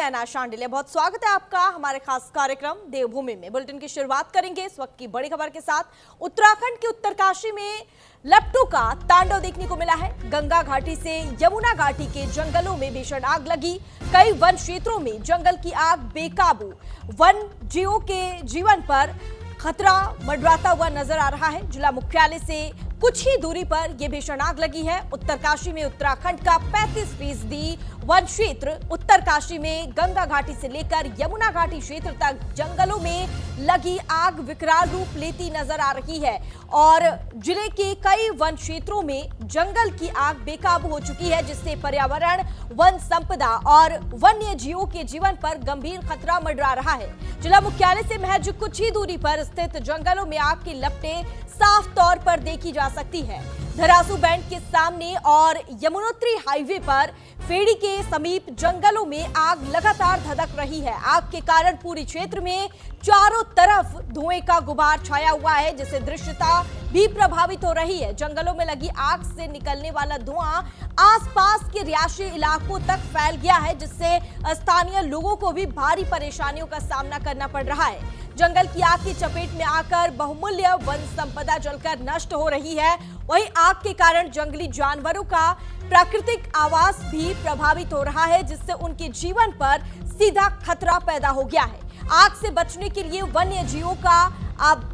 नैना शांडिल्य, बहुत स्वागत है आपका हमारे खास कार्यक्रम देवभूमि में। बुलेटिन की शुरुआत करेंगे इस वक्त की बड़ी खबर के साथ। उत्तराखंड के उत्तरकाशी में लपटों का तांडव देखने को मिला है। गंगा घाटी से यमुना घाटी के जंगलों में भीषण आग लगी। कई वन क्षेत्रों में जंगल की आग बेकाबू। वन जीवों के जीवन पर खतरा मंडराता हुआ नजर आ रहा है। जिला मुख्यालय से कुछ ही दूरी पर यह भीषण आग लगी है। उत्तरकाशी में उत्तराखंड का 35% वन क्षेत्र, उत्तरकाशी में गंगा घाटी से लेकर यमुना घाटी क्षेत्र तक जंगलों में लगी आग विकराल रूप लेती नजर आ रही है और जिले के कई वन क्षेत्रों में जंगल की आग बेकाबू हो चुकी है, जिससे पर्यावरण, वन संपदा और वन्य जीवों के जीवन पर गंभीर खतरा मंडरा रहा है। जिला मुख्यालय से महज कुछ ही दूरी पर स्थित जंगलों में आग की लपटें साफ तौर पर देखी जा सकती है। धरासू बैंड के सामने और यमुनोत्री हाईवे पर फेड़ी के समीप जंगलों में आग लगातार धधक रही है। आग के कारण पूरी क्षेत्र में चारों तरफ धुएं का गुबार छाया हुआ है, जिससे दृश्यता भी प्रभावित हो रही है। जंगलों में लगी आग से निकलने वाला धुआं आसपास के रिहायशी इलाकों तक फैल गया है, जिससे स्थानीय लोगों को भी भारी परेशानियों का सामना करना पड़ रहा है। जंगल की आग की चपेट में आकर बहुमूल्य वन संपदा जलकर नष्ट हो रही है। वहीं आग के कारण जंगली जानवरों का प्राकृतिक आवास भी प्रभावित हो रहा है, जिससे उनके जीवन पर सीधा खतरा पैदा हो गया है। आग से बचने के लिए वन्य जीवों का अब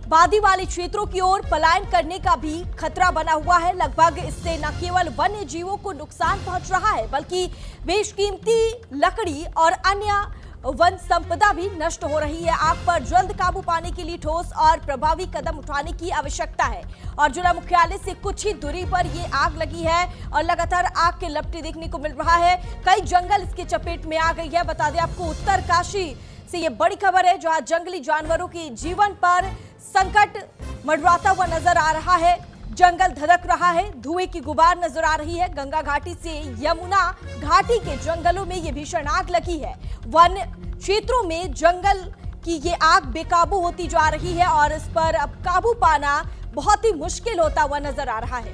वादी वाले क्षेत्रों की ओर पलायन करने का भी खतरा बना हुआ है। लगभग इससे न केवल वन्य जीवों को नुकसान पहुंच रहा है, बल्कि बेशकीमती लकड़ी और अन्य वन संपदा भी नष्ट हो रही है। आग पर जल्द काबू पाने के लिए ठोस और प्रभावी कदम उठाने की आवश्यकता है और जिला मुख्यालय से कुछ ही दूरी पर ये आग लगी है और लगातार आग के लपटे देखने को मिल रहा है। कई जंगल इसके चपेट में आ गई है। बता दें आपको, उत्तरकाशी से ये बड़ी खबर है, जहां जंगली जानवरों के जीवन पर संकट मंडराता हुआ नजर आ रहा है। जंगल धधक रहा है, धुएं की गुबार नजर आ रही है। गंगा घाटी से यमुना घाटी के जंगलों में ये भीषण आग लगी है। वन क्षेत्रों में जंगल की ये आग बेकाबू होती जा रही है और इस पर अब काबू पाना बहुत ही मुश्किल होता हुआ नजर आ रहा है।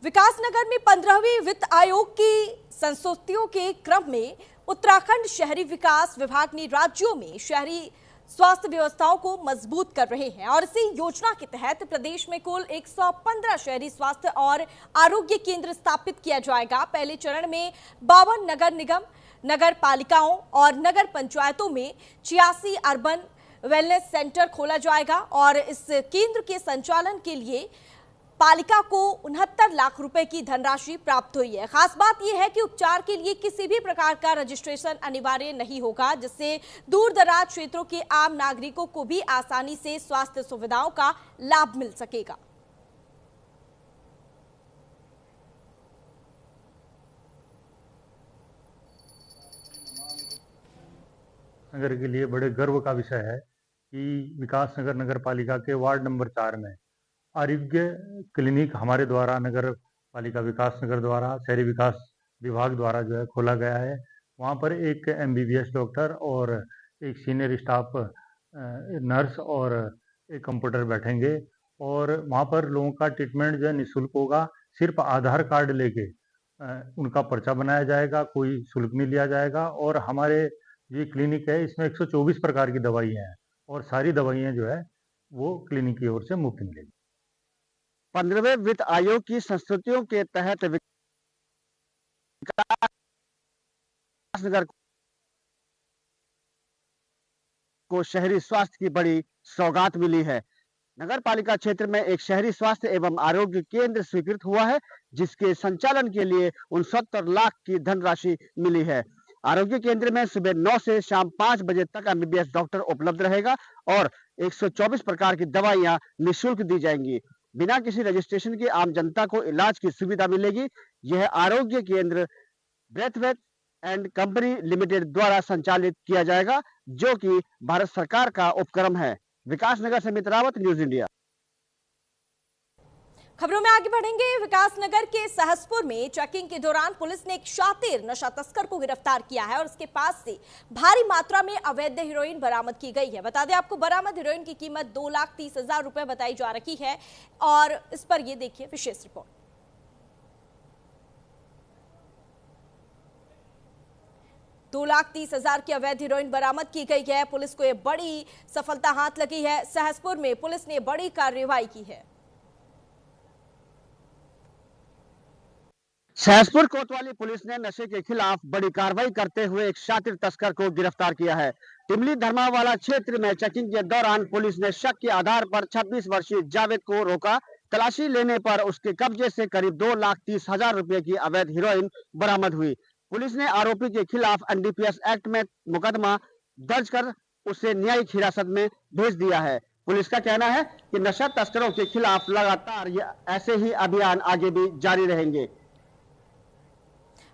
विकासनगर में 15वीं वित्त आयोग की संस्तुतियों के क्रम में उत्तराखंड शहरी विकास विभाग ने राज्यों में शहरी स्वास्थ्य व्यवस्थाओं को मजबूत कर रहे हैं और इसी योजना के तहत प्रदेश में कुल 115 शहरी स्वास्थ्य और आरोग्य केंद्र स्थापित किया जाएगा। पहले चरण में 52 नगर निगम, नगर पालिकाओं और नगर पंचायतों में 86 अर्बन वेलनेस सेंटर खोला जाएगा और इस केंद्र के संचालन के लिए पालिका को 69 लाख रुपए की धनराशि प्राप्त हुई है। खास बात यह है कि उपचार के लिए किसी भी प्रकार का रजिस्ट्रेशन अनिवार्य नहीं होगा, जिससे दूर दराज क्षेत्रों के आम नागरिकों को भी आसानी से स्वास्थ्य सुविधाओं का लाभ मिल सकेगा। नगर के लिए बड़े गर्व का विषय है कि विकासनगर नगर पालिका के वार्ड नंबर 4 में आरोग्य क्लिनिक हमारे द्वारा, नगर पालिका विकासनगर द्वारा, शहरी विकास विभाग द्वारा जो है खोला गया है। वहाँ पर एक MBBS डॉक्टर और एक सीनियर स्टाफ नर्स और एक कंप्यूटर बैठेंगे और वहाँ पर लोगों का ट्रीटमेंट जो है निःशुल्क होगा। सिर्फ आधार कार्ड लेके उनका पर्चा बनाया जाएगा, कोई शुल्क नहीं लिया जाएगा। और हमारे ये क्लिनिक है, इसमें 124 प्रकार की दवाइयाँ हैं और सारी दवाइयाँ जो है वो क्लिनिक की ओर से मुफ्त मिलेगी। 15वें वित्त आयोग की संस्तुतियों के तहत विकासनगर को शहरी स्वास्थ्य की बड़ी सौगात मिली है। नगर पालिका क्षेत्र में एक शहरी स्वास्थ्य एवं आरोग्य केंद्र स्वीकृत हुआ है, जिसके संचालन के लिए 69 लाख की धनराशि मिली है। आरोग्य केंद्र में सुबह 9 से शाम 5 बजे तक MBBS डॉक्टर उपलब्ध रहेगा और 124 प्रकार की दवाइयां निःशुल्क दी जाएंगी। बिना किसी रजिस्ट्रेशन के आम जनता को इलाज की सुविधा मिलेगी। यह आरोग्य केंद्र ब्रेथवेट एंड कंपनी लिमिटेड द्वारा संचालित किया जाएगा, जो कि भारत सरकार का उपक्रम है। विकासनगर से अमित रावत, न्यूज इंडिया। खबरों में आगे बढ़ेंगे। विकासनगर के सहसपुर में चेकिंग के दौरान पुलिस ने एक शातिर नशा तस्कर को गिरफ्तार किया है और उसके पास से भारी मात्रा में अवैध हेरोइन बरामद की गई है। बता दें आपको, बरामद हेरोइन की कीमत 2,30,000 रुपए बताई जा रही है और इस पर ये देखिए विशेष रिपोर्ट। 2,30,000 की अवैध हेरोइन बरामद की गई है। पुलिस को यह बड़ी सफलता हाथ लगी है। सहसपुर में पुलिस ने बड़ी कार्रवाई की है। सहसपुर कोतवाली पुलिस ने नशे के खिलाफ बड़ी कार्रवाई करते हुए एक शातिर तस्कर को गिरफ्तार किया है। टिमली धर्मावाला क्षेत्र में चेकिंग के दौरान पुलिस ने शक के आधार पर 26 वर्षीय जावेद को रोका। तलाशी लेने पर उसके कब्जे से करीब 2,30,000 रुपए की अवैध हेरोइन बरामद हुई। पुलिस ने आरोपी के खिलाफ एनडीपीएस एक्ट में मुकदमा दर्ज कर उसे न्यायिक हिरासत में भेज दिया है। पुलिस का कहना है कि नशा तस्करों के खिलाफ लगातार ऐसे ही अभियान आगे भी जारी रहेंगे।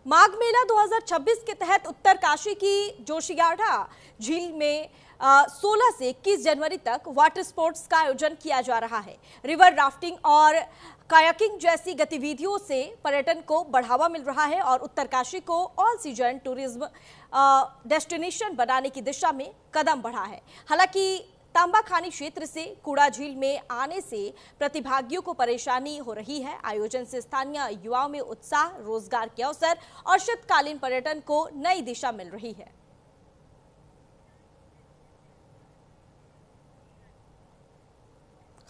माघ मेला 2026 के तहत उत्तरकाशी की जोशियाड़ा झील में 16 से 21 जनवरी तक वाटर स्पोर्ट्स का आयोजन किया जा रहा है। रिवर राफ्टिंग और कायाकिंग जैसी गतिविधियों से पर्यटन को बढ़ावा मिल रहा है और उत्तरकाशी को ऑल सीजन टूरिज्म डेस्टिनेशन बनाने की दिशा में कदम बढ़ा है। हालांकि तांबाखानी क्षेत्र से कूड़ा झील में आने से प्रतिभागियों को परेशानी हो रही है। आयोजन से स्थानीय युवाओं में उत्साह, रोजगार के अवसर और शीतकालीन पर्यटन को नई दिशा मिल रही है।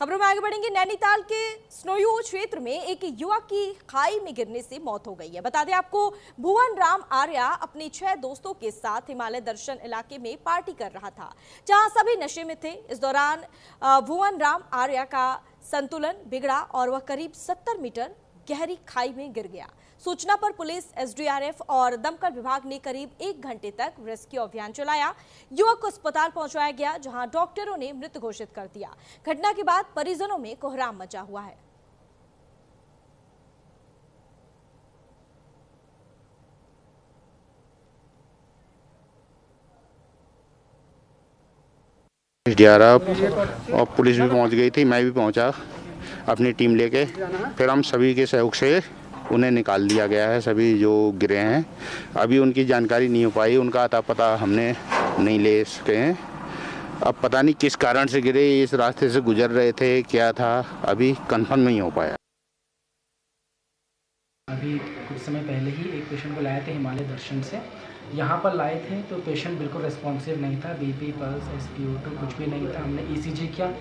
खबरों में आगे बढ़ेंगे। नैनीताल के स्नोयू क्षेत्र में एक युवक की खाई में गिरने से मौत हो गई है। बता दें आपको, भुवन राम आर्या अपने 6 दोस्तों के साथ हिमालय दर्शन इलाके में पार्टी कर रहा था, जहां सभी नशे में थे। इस दौरान भुवन राम आर्या का संतुलन बिगड़ा और वह करीब 70 मीटर गहरी खाई में गिर गया। सूचना पर पुलिस, एसडीआरएफ और दमकल विभाग ने करीब 1 घंटे तक रेस्क्यू अभियान चलाया। युवक को अस्पताल पहुंचाया गया, जहां डॉक्टरों ने मृत घोषित कर दिया। घटना के बाद परिजनों में कोहराम मचा हुआ है। एसडीआरएफ और पुलिस भी पहुंच गई थी, मैं भी पहुंचा अपनी टीम लेके। फिर हम सभी के सहयोग से उन्हें निकाल दिया गया है, सभी जो गिरे हैं। अभी उनकी जानकारी नहीं हो पाई, उनका अता पता हमने नहीं ले सके हैं। अब पता नहीं किस कारण से गिरे, इस रास्ते से गुजर रहे थे, क्या था, अभी कंफर्म नहीं हो पाया। अभी कुछ समय पहले ही एक पेशेंट को लाए थे हिमालय दर्शन से। यहाँ पर लाए थे तो पेशेंट बिल्कुल रेस्पॉन्सिव नहीं था, बीपी, पल्स, SpO2 कुछ भी नहीं था। हमने ECG किया,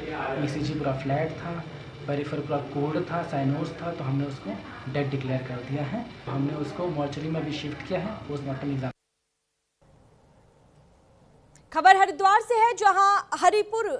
ECG पूरा फ्लैट था, पेरिफेरल पूरा कोल्ड था, साइनोस था, तो हमने उसको डेड डिक्लेयर कर दिया है। हमने उसको मॉर्चरी में भी शिफ्ट किया है पोस्टमार्टम एग्जाम। खबर हरिद्वार से है, जहां हरिपुर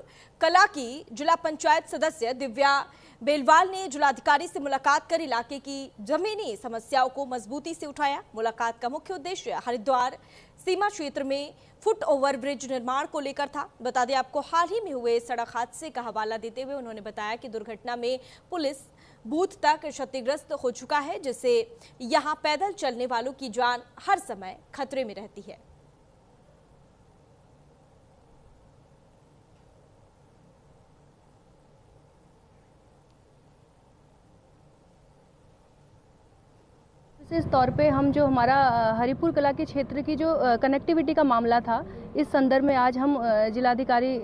कला की जिला पंचायत सदस्य दिव्या बेलवाल ने जिलाधिकारी से मुलाकात कर इलाके की जमीनी समस्याओं को मजबूती से उठाया। मुलाकात का मुख्य उद्देश्य हरिद्वार सीमा क्षेत्र में फुट ओवर ब्रिज निर्माण को लेकर था। बता दें आपको, हाल ही में हुए सड़क हादसे का हवाला देते हुए उन्होंने बताया कि दुर्घटना में पुलिस बूथ तक क्षतिग्रस्त हो चुका है, जिससे यहां पैदल चलने वालों की जान हर समय खतरे में रहती है। विशेष तौर पे हम जो हमारा हरिपुर कला के क्षेत्र की जो कनेक्टिविटी का मामला था, इस संदर्भ में आज हम जिलाधिकारी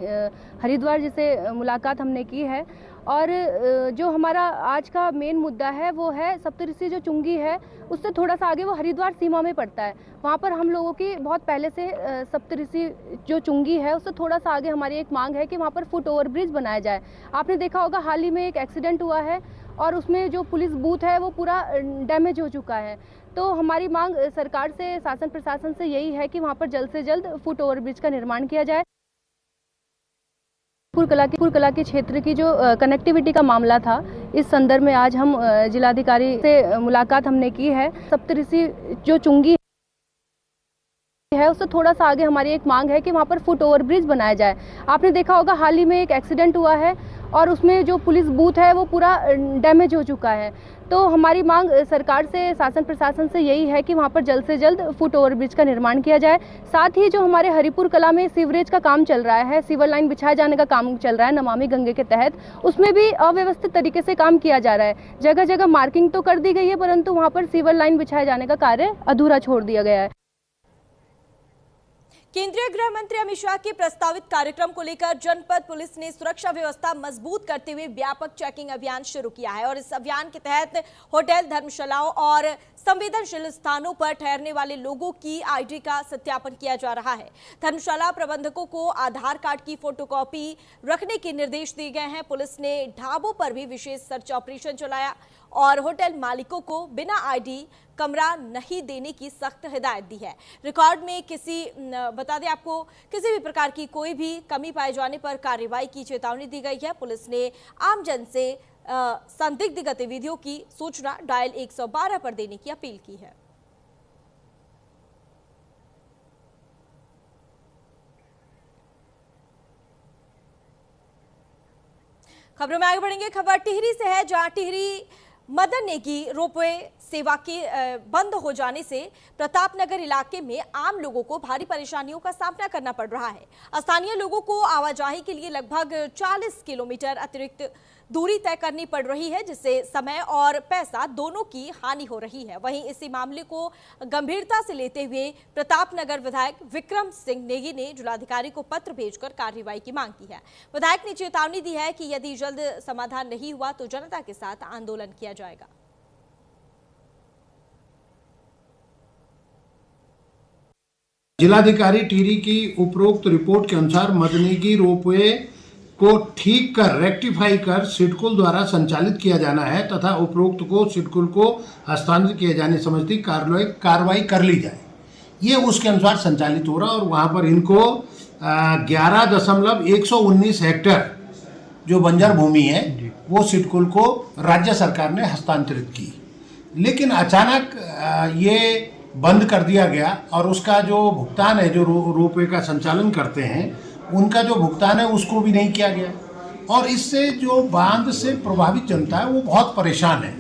हरिद्वार जी से मुलाकात हमने की है। और जो हमारा आज का मेन मुद्दा है वो है सप्तऋषि जो चुंगी है, उससे थोड़ा सा आगे वो हरिद्वार सीमा में पड़ता है। वहाँ पर हम लोगों की बहुत पहले से सप्तऋषि जो चुंगी है उससे थोड़ा सा आगे हमारी एक मांग है कि वहाँ पर फुट ओवर ब्रिज बनाया जाए। आपने देखा होगा हाल ही में एक एक्सीडेंट हुआ है और उसमें जो पुलिस बूथ है वो पूरा डैमेज हो चुका है। तो हमारी मांग सरकार से, शासन प्रशासन से यही है कि वहाँ पर जल्द से जल्द फुट ओवर ब्रिज का निर्माण किया जाए। हरिपुर कला के क्षेत्र की जो कनेक्टिविटी का मामला था, इस संदर्भ में आज हम जिलाधिकारी से मुलाकात हमने की है। सप्तऋषि जो चुंगी है उससे थोड़ा सा आगे हमारी एक मांग है कि वहाँ पर फुट ओवर ब्रिज बनाया जाए। आपने देखा होगा हाल ही में एक एक्सीडेंट हुआ है और उसमें जो पुलिस बूथ है वो पूरा डैमेज हो चुका है। तो हमारी मांग सरकार से, शासन प्रशासन से यही है कि वहाँ पर जल्द से जल्द फुट ओवर ब्रिज का निर्माण किया जाए। साथ ही जो हमारे हरिपुर कला में सीवरेज का काम चल रहा है, सीवर लाइन बिछाए जाने का काम चल रहा है नमामि गंगे के तहत, उसमें भी अव्यवस्थित तरीके से काम किया जा रहा है। जगह जगह मार्किंग तो कर दी गई है, परंतु वहाँ पर सीवर लाइन बिछाए जाने का कार्य अधूरा छोड़ दिया गया है। केंद्रीय गृह मंत्री अमित शाह के प्रस्तावित कार्यक्रम को लेकर जनपद पुलिस ने सुरक्षा व्यवस्था मजबूत करते हुए व्यापक चेकिंग अभियान शुरू किया है और इस अभियान के तहत होटल, धर्मशालाओं और संवेदनशील स्थानों पर ठहरने वाले लोगों की आईडी का सत्यापन किया जा रहा है। धर्मशाला प्रबंधकों को आधार कार्ड की फोटोकॉपी रखने के निर्देश दिए गए हैं। पुलिस ने ढाबों पर भी विशेष सर्च ऑपरेशन चलाया और होटल मालिकों को बिना आईडी कमरा नहीं देने की सख्त हिदायत दी है। रिकॉर्ड में बता दें आपको, किसी भी प्रकार की कोई भी कमी पाए जाने पर कार्रवाई की चेतावनी दी गई है। पुलिस ने आमजन से संदिग्ध गतिविधियों की सूचना डायल 112 पर देने की अपील की है। खबरों में आगे बढ़ेंगे। खबर टिहरी से है, जहां टिहरी मदन नेगी रोपवे सेवा के बंद हो जाने से प्रतापनगर इलाके में आम लोगों को भारी परेशानियों का सामना करना पड़ रहा है। स्थानीय लोगों को आवाजाही के लिए लगभग 40 किलोमीटर अतिरिक्त दूरी तय करनी पड़ रही है, जिससे समय और पैसा दोनों की हानि हो रही है। वहीं इसी मामले को गंभीरता से लेते हुए प्रतापनगर विधायक विक्रम सिंह नेगी ने जिलाधिकारी को पत्र भेजकर कार्रवाई की मांग की है। विधायक ने चेतावनी दी है कि यदि जल्द समाधान नहीं हुआ तो जनता के साथ आंदोलन किया जाएगा। जिलाधिकारी टिहरी की उपरोक्त रिपोर्ट के अनुसार मदनेगी रोपवे को ठीक कर रेक्टिफाई कर सिडकुल द्वारा संचालित किया जाना है तथा उपरोक्त को सिडकुल को हस्तांतरित किए जाने संबंधी कार्रवाई कर ली जाए। ये उसके अनुसार संचालित हो रहा और वहाँ पर इनको 11.119 हेक्टेयर जो बंजर भूमि है वो सिडकुल को राज्य सरकार ने हस्तांतरित की, लेकिन अचानक ये बंद कर दिया गया और उसका जो भुगतान है, जो रोपवे का संचालन करते हैं उनका जो भुगतान है उसको भी नहीं किया गया और इससे जो बांध से प्रभावित जनता है वो बहुत परेशान है।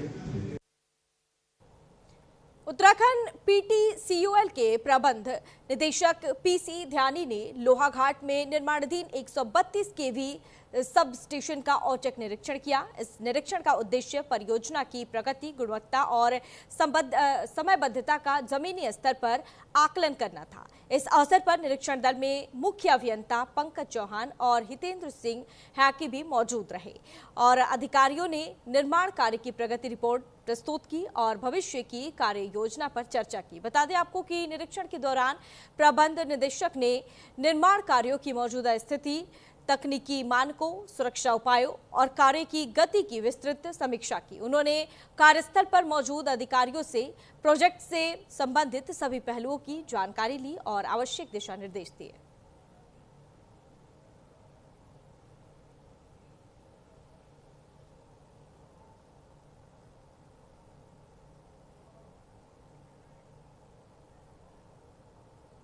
उत्तराखंड PTCOL के प्रबंध निदेशक PC ध्यानी ने लोहाघाट में निर्माणाधीन 132 kV सब स्टेशन का औचक निरीक्षण किया। इस निरीक्षण का उद्देश्य परियोजना की प्रगति, गुणवत्ता और समयबद्धता का जमीनी स्तर पर आकलन करना था। इस अवसर पर निरीक्षण दल में मुख्य अभियंता पंकज चौहान और हितेंद्र सिंह हैकी भी मौजूद रहे और अधिकारियों ने निर्माण कार्य की प्रगति रिपोर्ट प्रस्तुत की और भविष्य की कार्य योजना पर चर्चा की। बता दें आपको कि निरीक्षण के दौरान प्रबंध निदेशक ने निर्माण कार्यों की मौजूदा स्थिति, तकनीकी मानकों, सुरक्षा उपायों और कार्य की गति की विस्तृत समीक्षा की। उन्होंने कार्यस्थल पर मौजूद अधिकारियों से प्रोजेक्ट से संबंधित सभी पहलुओं की जानकारी ली और आवश्यक दिशा निर्देश दिए।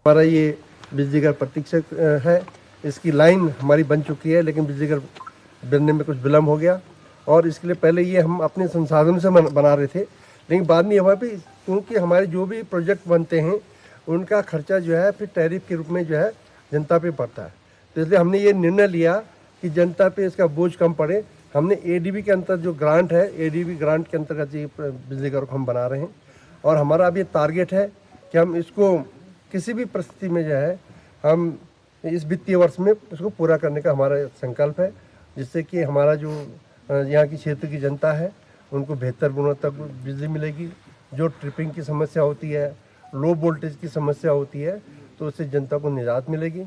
हमारा ये बिजली घर प्रतीक्षक है, इसकी लाइन हमारी बन चुकी है, लेकिन बिजली घर बनने में कुछ विलम्ब हो गया और इसके लिए पहले ये हम अपने संसाधनों से बना रहे थे, लेकिन बाद में हमारे भी क्योंकि हमारे जो भी प्रोजेक्ट बनते हैं उनका खर्चा जो है फिर टैरिफ के रूप में जो है जनता पे पड़ता है, तो इसलिए हमने ये निर्णय लिया कि जनता पे इसका बोझ कम पड़े। हमने ADB के अंतर्गत जो ग्रांट है, ADB ग्रांट के अंतर्गत ये बिजली घर को हम बना रहे हैं और हमारा अभी टारगेट है कि हम इसको किसी भी परिस्थिति में जो है हम इस वित्तीय वर्ष में इसको पूरा करने का हमारा संकल्प है, जिससे कि हमारा जो यहाँ की क्षेत्र की जनता है उनको बेहतर गुणवत्ता बिजली मिलेगी। जो ट्रिपिंग की समस्या होती है, लो वोल्टेज की समस्या होती है, तो उससे जनता को निजात मिलेगी।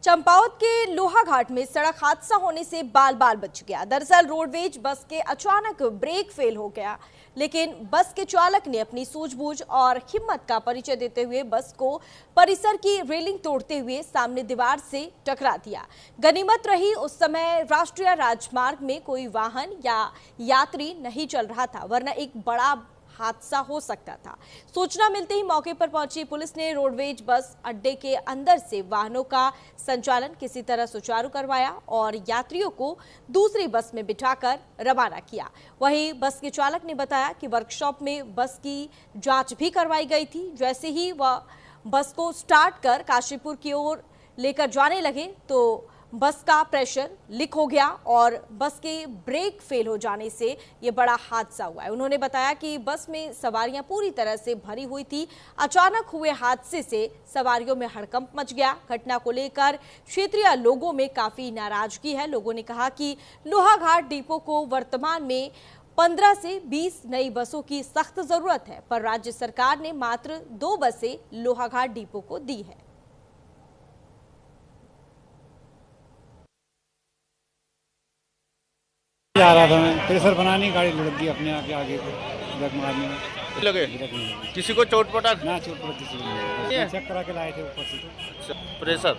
चंपावत के लोहाघाट में सड़क हादसा होने से बाल बाल बच गया। दरअसल रोडवेज बस के अचानक ब्रेक फेल हो गया, लेकिन बस के चालक ने अपनी सूझबूझ और हिम्मत का परिचय देते हुए बस को परिसर की रेलिंग तोड़ते हुए सामने दीवार से टकरा दिया। गनीमत रही उस समय राष्ट्रीय राजमार्ग में कोई वाहन या यात्री नहीं चल रहा था, वरना एक बड़ा हादसा हो सकता था। सूचना मिलते ही मौके पर पहुंची पुलिस ने रोडवेज बस अड्डे के अंदर से वाहनों का संचालन किसी तरह सुचारू करवाया और यात्रियों को दूसरी बस में बिठाकर रवाना किया। वहीं बस के चालक ने बताया कि वर्कशॉप में बस की जांच भी करवाई गई थी। जैसे ही वह बस को स्टार्ट कर काशीपुर की ओर लेकर जाने लगे तो बस का प्रेशर लीक हो गया और बस के ब्रेक फेल हो जाने से ये बड़ा हादसा हुआ है। उन्होंने बताया कि बस में सवारियां पूरी तरह से भरी हुई थी। अचानक हुए हादसे से सवारियों में हड़कंप मच गया। घटना को लेकर क्षेत्रीय लोगों में काफी नाराजगी है। लोगों ने कहा कि लोहाघाट डिपो को वर्तमान में 15 से 20 नई बसों की सख्त जरूरत है, पर राज्य सरकार ने मात्र 2 बसें लोहाघाट डिपो को दी है। जा रहा था मैं, प्रेशर बनानी गाड़ी लुढ़क गई अपने आप आगे को, ब्रेक मारने में लगे। किसी को चोट पटा? ना चोट पड़ा किसी को नहीं, चेक करा के लाए थे ऊपर से तो प्रेशर।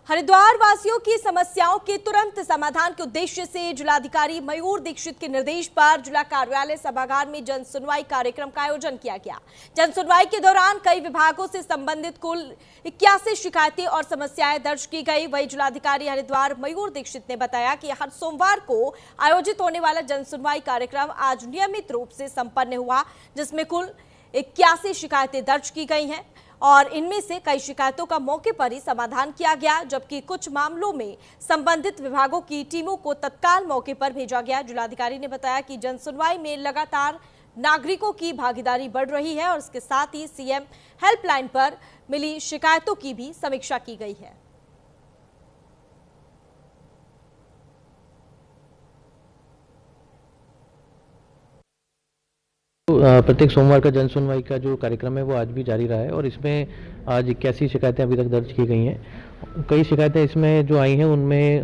हरिद्वार वासियों की समस्याओं के तुरंत समाधान के उद्देश्य से जिलाधिकारी मयूर दीक्षित के निर्देश पर जिला कार्यालय सभागार में जन सुनवाई कार्यक्रम का आयोजन किया गया। जन सुनवाई के दौरान कई विभागों से संबंधित कुल 81 शिकायतें और समस्याएं दर्ज की गई। वही जिलाधिकारी हरिद्वार मयूर दीक्षित ने बताया कि हर सोमवार को आयोजित होने वाला जन सुनवाई कार्यक्रम आज नियमित रूप से संपन्न हुआ, जिसमें कुल 81 शिकायतें दर्ज की गई हैं और इनमें से कई शिकायतों का मौके पर ही समाधान किया गया, जबकि कुछ मामलों में संबंधित विभागों की टीमों को तत्काल मौके पर भेजा गया। जिलाधिकारी ने बताया कि जन सुनवाई में लगातार नागरिकों की भागीदारी बढ़ रही है और इसके साथ ही सीएम हेल्पलाइन पर मिली शिकायतों की भी समीक्षा की गई है। प्रत्येक सोमवार का जन सुनवाई का जो कार्यक्रम है वो आज भी जारी रहा है और इसमें आज 81 शिकायतें अभी तक दर्ज की गई हैं। कई शिकायतें इसमें जो आई हैं उनमें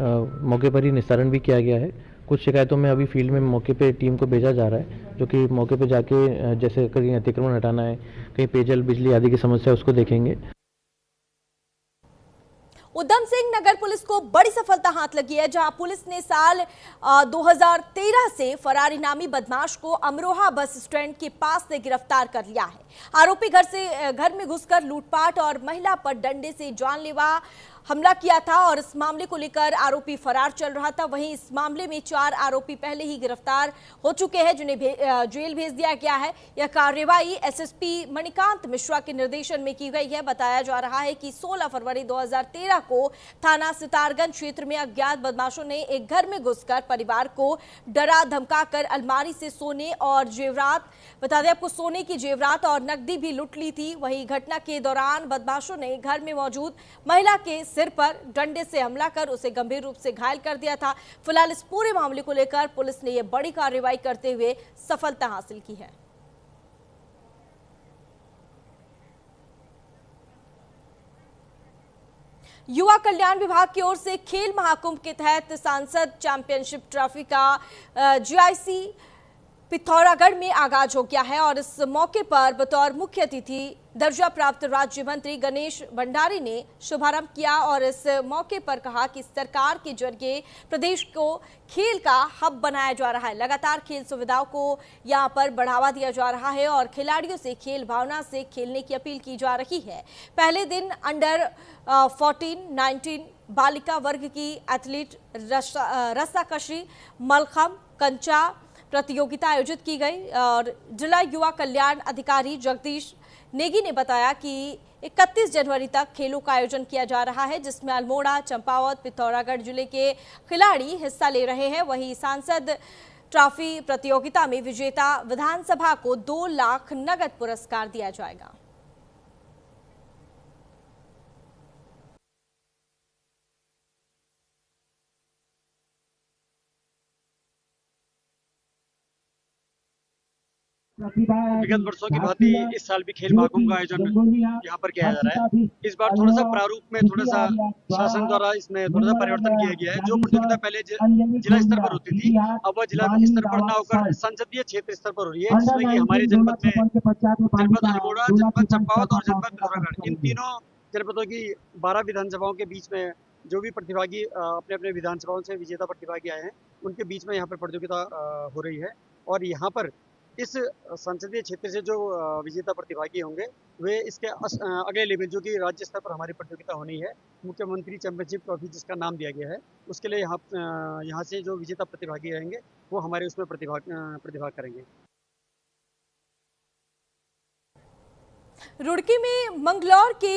मौके पर ही निस्तारण भी किया गया है। कुछ शिकायतों में अभी फील्ड में मौके पे टीम को भेजा जा रहा है, जो कि मौके पे जाके जैसे कहीं अतिक्रमण हटाना है, कहीं पेयजल बिजली आदि की समस्या उसको देखेंगे। उधम सिंह नगर पुलिस को बड़ी सफलता हाथ लगी है, जहां पुलिस ने साल 2013 से फरार इनामी बदमाश को अमरोहा बस स्टैंड के पास से गिरफ्तार कर लिया है। आरोपी घर में घुसकर लूटपाट और महिला पर डंडे से जानलेवा हमला किया था और इस मामले को लेकर आरोपी फरार चल रहा था। वहीं इस मामले में 4 आरोपी पहले ही गिरफ्तार हो चुके हैं, जिन्हें जेल भेज दिया गया है। यह कार्रवाई एसएसपी मणिकांत मिश्रा के निर्देशन में की गई है। बताया जा रहा है कि 16 फरवरी 2013 को थाना सितारगंज क्षेत्र में अज्ञात बदमाशों ने एक घर में घुसकर परिवार को डरा धमकाकर अलमारी से सोने और जेवरात, बता दें आपको, सोने की जेवरात और नकदी भी लूट ली थी। वहीं घटना के दौरान बदमाशों ने घर में मौजूद महिला के सिर पर डंडे से हमला कर उसे गंभीर रूप से घायल कर दिया था। फिलहाल इस पूरे मामले को लेकर पुलिस ने यह बड़ी कार्रवाई करते हुए सफलता हासिल की है। युवा कल्याण विभाग की ओर से खेल महाकुंभ के तहत सांसद चैंपियनशिप ट्रॉफी का जीआईसी पिथौरागढ़ में आगाज हो गया है और इस मौके पर बतौर मुख्य अतिथि दर्जा प्राप्त राज्य मंत्री गणेश भंडारी ने शुभारंभ किया और इस मौके पर कहा कि सरकार के जरिए प्रदेश को खेल का हब बनाया जा रहा है। लगातार खेल सुविधाओं को यहां पर बढ़ावा दिया जा रहा है और खिलाड़ियों से खेल भावना से खेलने की अपील की जा रही है। पहले दिन अंडर 14-19 बालिका वर्ग की एथलीट रस्साकशी, मलखम, कंचा प्रतियोगिता आयोजित की गई और जिला युवा कल्याण अधिकारी जगदीश नेगी ने बताया कि 31 जनवरी तक खेलों का आयोजन किया जा रहा है, जिसमें अल्मोड़ा, चंपावत, पिथौरागढ़ जिले के खिलाड़ी हिस्सा ले रहे हैं। वहीं सांसद ट्रॉफी प्रतियोगिता में विजेता विधानसभा को 2 लाख नगद पुरस्कार दिया जाएगा। विगत वर्षों की भांति इस साल भी खेल महाकुंभ का आयोजन यहाँ पर किया जा रहा है। इस बार थोड़ा सा प्रारूप में थोड़ा सा शासन द्वारा इसमें थोड़ा सा परिवर्तन किया गया है। जो प्रतियोगिता पहले जिला स्तर पर होती थी, अब वह जिला स्तर पर न होकर संसदीय क्षेत्र स्तर पर हो रही है, जिसमें कि हमारे जनपद में जनपद अल्मोड़ा, जनपद चंपावत और जनपद पिथौरागढ़, इन तीनों जनपदों की 12 विधानसभाओं के बीच में जो भी प्रतिभागी अपने अपने विधानसभाओं से विजेता प्रतिभागी आए हैं, उनके बीच में यहाँ पर प्रतियोगिता हो रही है। और यहाँ पर इस संसदीय क्षेत्र से जो विजेता प्रतिभागी होंगे वे इसके अगले लेवल, जो कि राज्य स्तर पर हमारी प्रतियोगिता होनी है, मुख्यमंत्री चैंपियनशिप ट्रॉफी जिसका नाम दिया गया है, उसके लिए यहाँ से जो विजेता प्रतिभागी रहेंगे वो हमारे उसमें प्रतिभाग करेंगे। रुड़की में मंगलौर के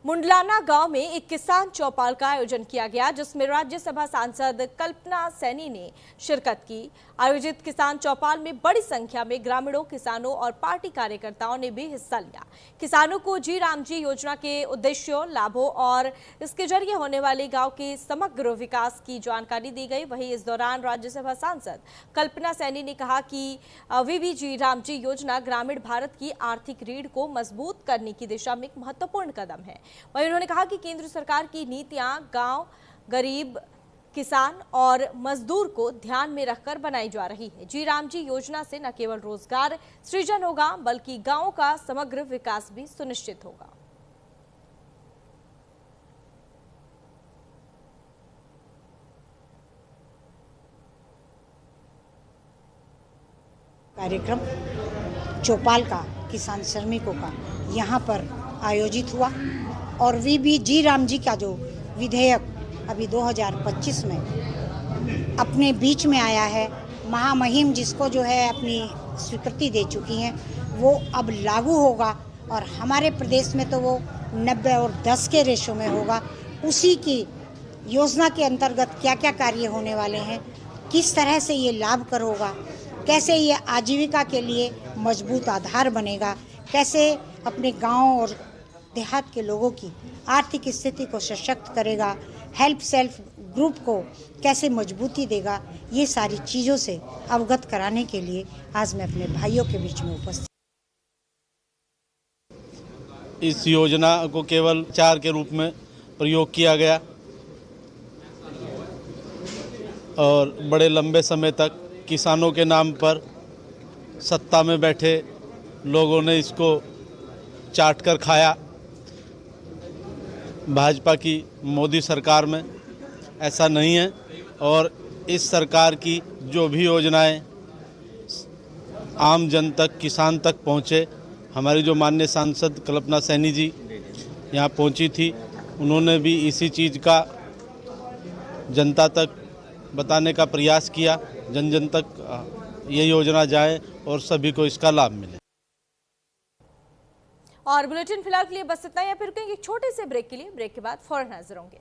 मुंडलाना गांव में एक किसान चौपाल का आयोजन किया गया, जिसमें राज्यसभा सांसद कल्पना सैनी ने शिरकत की। आयोजित किसान चौपाल में बड़ी संख्या में ग्रामीणों, किसानों और पार्टी कार्यकर्ताओं ने भी हिस्सा लिया। किसानों को जी राम जी योजना के उद्देश्यों, लाभों और इसके जरिए होने वाले गांव के समग्र विकास की जानकारी दी गई। वहीं इस दौरान राज्यसभा सांसद कल्पना सैनी ने कहा कि वीबीजी राम जी योजना ग्रामीण भारत की आर्थिक रीढ़ को मजबूत करने की दिशा में एक महत्वपूर्ण कदम है। वहीं उन्होंने कहा कि केंद्र सरकार की नीतियां गांव, गरीब, किसान और मजदूर को ध्यान में रखकर बनाई जा रही है। जी राम जी योजना से न केवल रोजगार सृजन होगा, बल्कि गांवों का समग्र विकास भी सुनिश्चित होगा। कार्यक्रम चौपाल का किसान श्रमिकों का यहाँ पर आयोजित हुआ और वीबीजी राम जी का जो विधेयक अभी 2025 में अपने बीच में आया है, महामहिम जिसको जो है अपनी स्वीकृति दे चुकी हैं, वो अब लागू होगा और हमारे प्रदेश में तो वो 90 और 10 के रेशो में होगा। उसी की योजना के अंतर्गत क्या क्या कार्य होने वाले हैं, किस तरह से ये लाभकर होगा, कैसे ये आजीविका के लिए मजबूत आधार बनेगा, कैसे अपने गांव और देहात के लोगों की आर्थिक स्थिति को सशक्त करेगा, हेल्प सेल्फ ग्रुप को कैसे मजबूती देगा, ये सारी चीज़ों से अवगत कराने के लिए आज मैं अपने भाइयों के बीच में उपस्थित। इस योजना को केवल प्रचार के रूप में प्रयोग किया गया और बड़े लंबे समय तक किसानों के नाम पर सत्ता में बैठे लोगों ने इसको चाट कर खाया। भाजपा की मोदी सरकार में ऐसा नहीं है और इस सरकार की जो भी योजनाएं आम जन तक, किसान तक पहुँचे। हमारी जो माननीय सांसद कल्पना सैनी जी यहाँ पहुँची थी, उन्होंने भी इसी चीज़ का जनता तक बताने का प्रयास किया, जन जन तक ये योजना जाए और सभी को इसका लाभ मिले। और बुलेटिन फिलहाल के लिए बस इतना ही। या फिर रुकेंगे एक छोटे से ब्रेक के लिए। ब्रेक के बाद फौरन हाजिर होंगे।